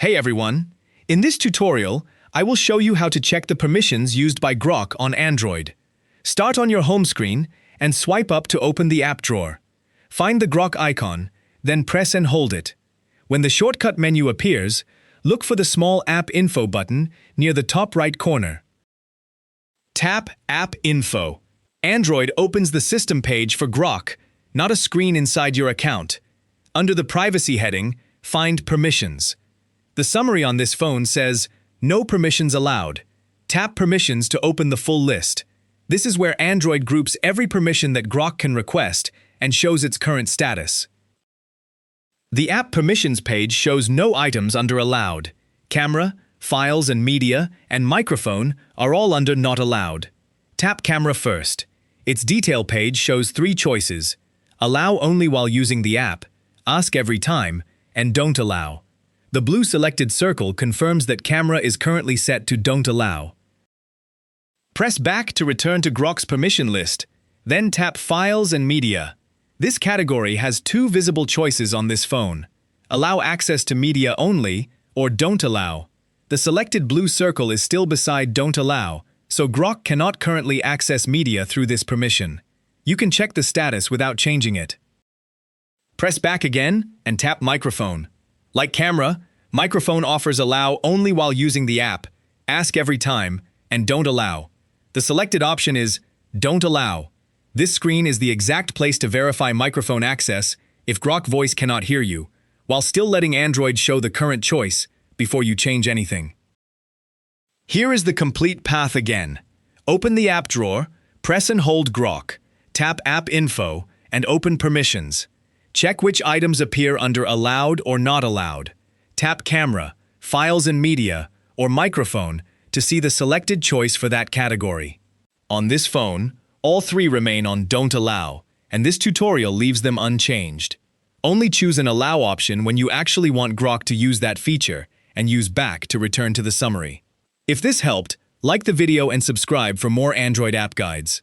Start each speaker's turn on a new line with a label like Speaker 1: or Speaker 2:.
Speaker 1: Hey everyone! In this tutorial, I will show you how to check the permissions used by Grok on Android. Start on your home screen and swipe up to open the app drawer. Find the Grok icon, then press and hold it. When the shortcut menu appears, look for the small App Info button near the top right corner. Tap App Info. Android opens the system page for Grok, not a screen inside your account. Under the Privacy heading, find Permissions. The summary on this phone says, No permissions allowed. Tap Permissions to open the full list. This is where Android groups every permission that Grok can request and shows its current status. The App Permissions page shows no items under Allowed. Camera, Files and Media, and Microphone are all under Not Allowed. Tap Camera first. Its detail page shows 3 choices: Allow only while using the app, Ask every time, and Don't allow. The blue selected circle confirms that camera is currently set to Don't allow. Press back to return to Grok's permission list, then tap Files and Media. This category has 2 visible choices on this phone: Allow access to media only, or Don't allow. The selected blue circle is still beside Don't allow, so Grok cannot currently access media through this permission. You can check the status without changing it. Press back again and tap Microphone. Like camera, Microphone offers Allow only while using the app, Ask every time, and Don't allow. The selected option is Don't allow. This screen is the exact place to verify microphone access if Grok Voice cannot hear you, while still letting Android show the current choice before you change anything. Here is the complete path again. Open the app drawer, press and hold Grok, tap App Info, and open Permissions. Check which items appear under Allowed or Not Allowed. Tap Camera, Files and Media, or Microphone to see the selected choice for that category. On this phone, all 3 remain on Don't Allow, and this tutorial leaves them unchanged. Only choose an Allow option when you actually want Grok to use that feature, and use Back to return to the summary. If this helped, like the video and subscribe for more Android app guides.